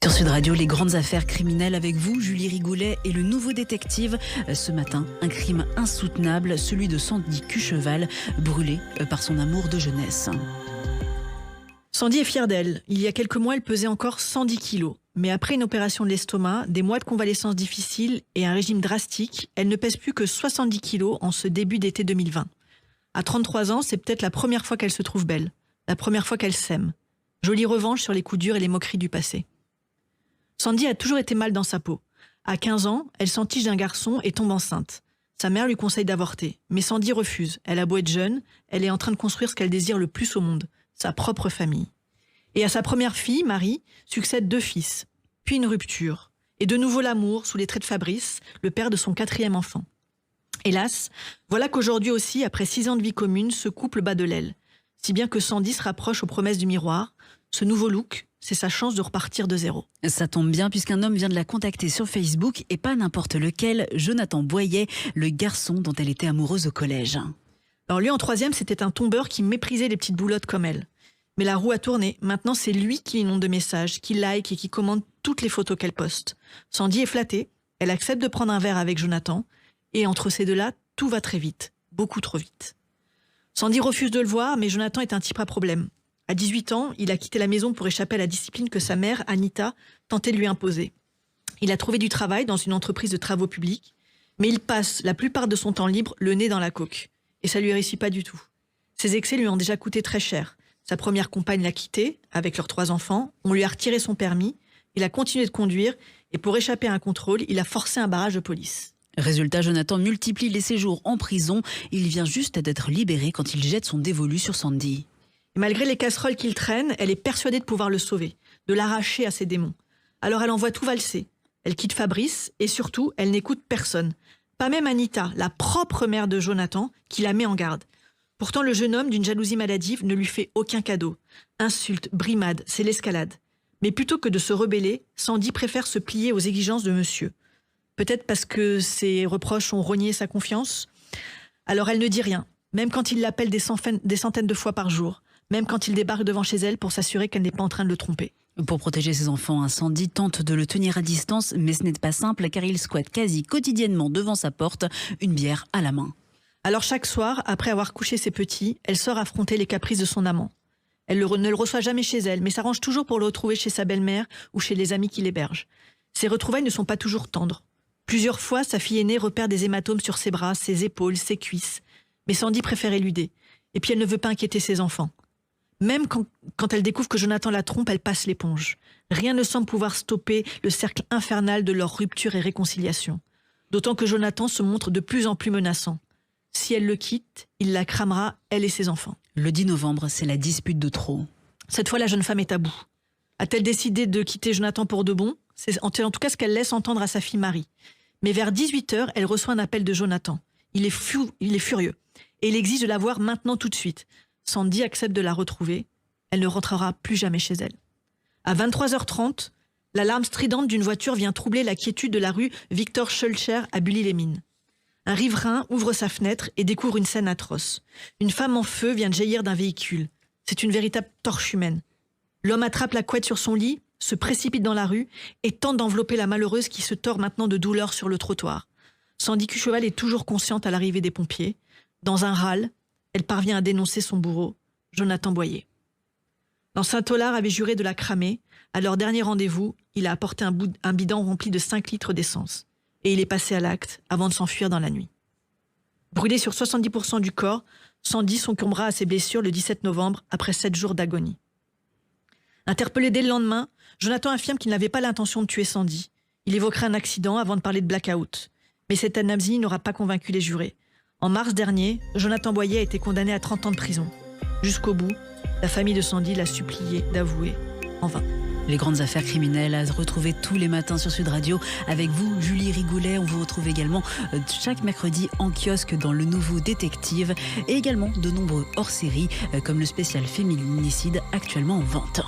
Sur Sud Radio, les grandes affaires criminelles avec vous, Julie Rigoulet et le nouveau détective. Ce matin, un crime insoutenable, celui de Sandy Cucheval, brûlée par son amour de jeunesse. Sandy est fière d'elle. Il y a quelques mois, elle pesait encore 110 kilos. Mais après une opération de l'estomac, des mois de convalescence difficiles et un régime drastique, elle ne pèse plus que 70 kilos en ce début d'été 2020. À 33 ans, c'est peut-être la première fois qu'elle se trouve belle. La première fois qu'elle s'aime. Jolie revanche sur les coups durs et les moqueries du passé. Sandy a toujours été mal dans sa peau. À 15 ans, elle s'entiche d'un garçon et tombe enceinte. Sa mère lui conseille d'avorter, mais Sandy refuse. Elle a beau être jeune, elle est en train de construire ce qu'elle désire le plus au monde, sa propre famille. Et à sa première fille, Marie, succèdent 2 fils, puis une rupture, et de nouveau l'amour sous les traits de Fabrice, le père de son 4e enfant. Hélas, voilà qu'aujourd'hui aussi, après 6 ans de vie commune, ce couple bat de l'aile. Si bien que Sandy se rapproche aux promesses du miroir. Ce nouveau look, c'est sa chance de repartir de zéro. Ça tombe bien puisqu'un homme vient de la contacter sur Facebook et pas n'importe lequel, Jonathan Boyer, le garçon dont elle était amoureuse au collège. Alors lui en 3e, c'était un tombeur qui méprisait les petites boulottes comme elle. Mais la roue a tourné. Maintenant, c'est lui qui inonde de messages, qui like et qui commente toutes les photos qu'elle poste. Sandy est flattée. Elle accepte de prendre un verre avec Jonathan. Et entre ces deux-là, tout va très vite. Beaucoup trop vite. Sandy refuse de le voir, mais Jonathan est un type à problème. À 18 ans, il a quitté la maison pour échapper à la discipline que sa mère, Anita, tentait de lui imposer. Il a trouvé du travail dans une entreprise de travaux publics, mais il passe la plupart de son temps libre le nez dans la coke. Et ça lui réussit pas du tout. Ses excès lui ont déjà coûté très cher. Sa première compagne l'a quitté, avec leurs 3 enfants. On lui a retiré son permis. Il a continué de conduire. Et pour échapper à un contrôle, il a forcé un barrage de police. Résultat, Jonathan multiplie les séjours en prison. Il vient juste d'être libéré quand il jette son dévolu sur Sandy. Et malgré les casseroles qu'il traîne, elle est persuadée de pouvoir le sauver, de l'arracher à ses démons. Alors elle envoie tout valser. Elle quitte Fabrice et surtout, elle n'écoute personne. Pas même Anita, la propre mère de Jonathan, qui la met en garde. Pourtant, le jeune homme, d'une jalousie maladive, ne lui fait aucun cadeau. Insultes, brimades, c'est l'escalade. Mais plutôt que de se rebeller, Sandy préfère se plier aux exigences de monsieur. Peut-être parce que ses reproches ont rogné sa confiance. Alors elle ne dit rien, même quand il l'appelle des centaines de fois par jour. Même quand il débarque devant chez elle pour s'assurer qu'elle n'est pas en train de le tromper. Pour protéger ses enfants, Sandy tente de le tenir à distance, mais ce n'est pas simple car il squatte quasi quotidiennement devant sa porte, une bière à la main. Alors chaque soir, après avoir couché ses petits, elle sort affronter les caprices de son amant. Elle ne le reçoit jamais chez elle, mais s'arrange toujours pour le retrouver chez sa belle-mère ou chez les amis qui l'hébergent. Ces retrouvailles ne sont pas toujours tendres. Plusieurs fois, sa fille aînée repère des hématomes sur ses bras, ses épaules, ses cuisses. Mais Sandy préfère éluder. Et puis elle ne veut pas inquiéter ses enfants. Même quand elle découvre que Jonathan la trompe, elle passe l'éponge. Rien ne semble pouvoir stopper le cercle infernal de leur rupture et réconciliation. D'autant que Jonathan se montre de plus en plus menaçant. Si elle le quitte, il la cramera, elle et ses enfants. Le 10 novembre, c'est la dispute de trop. Cette fois, la jeune femme est à bout. A-t-elle décidé de quitter Jonathan pour de bon ? C'est en tout cas ce qu'elle laisse entendre à sa fille Marie. Mais vers 18h, elle reçoit un appel de Jonathan. Il est furieux. Et il exige de la voir maintenant tout de suite. Sandy accepte de la retrouver. Elle ne rentrera plus jamais chez elle. À 23h30, l'alarme stridente d'une voiture vient troubler la quiétude de la rue Victor Schulcher à Bully-les-Mines. Un riverain ouvre sa fenêtre et découvre une scène atroce. Une femme en feu vient de jaillir d'un véhicule. C'est une véritable torche humaine. L'homme attrape la couette sur son lit, se précipite dans la rue et tente d'envelopper la malheureuse qui se tord maintenant de douleur sur le trottoir. Sandy Cucheval est toujours consciente à l'arrivée des pompiers. Dans un râle, elle parvient à dénoncer son bourreau, Jonathan Boyer. Dans Saint-Aulard avait juré de la cramer. À leur dernier rendez-vous, il a apporté un bidon rempli de 5 litres d'essence. Et il est passé à l'acte avant de s'enfuir dans la nuit. Brûlée sur 70% du corps, Sandy succombera à ses blessures le 17 novembre après 7 jours d'agonie. Interpellé dès le lendemain, Jonathan affirme qu'il n'avait pas l'intention de tuer Sandy. Il évoquera un accident avant de parler de blackout. Mais cette anamnésie n'aura pas convaincu les jurés. En mars dernier, Jonathan Boyer a été condamné à 30 ans de prison. Jusqu'au bout, la famille de Sandy l'a supplié d'avouer en vain. Les grandes affaires criminelles à retrouver tous les matins sur Sud Radio. Avec vous, Julie Rigoulet. On vous retrouve également chaque mercredi en kiosque dans le nouveau détective. Et également de nombreux hors-séries comme le spécial féminicide actuellement en vente.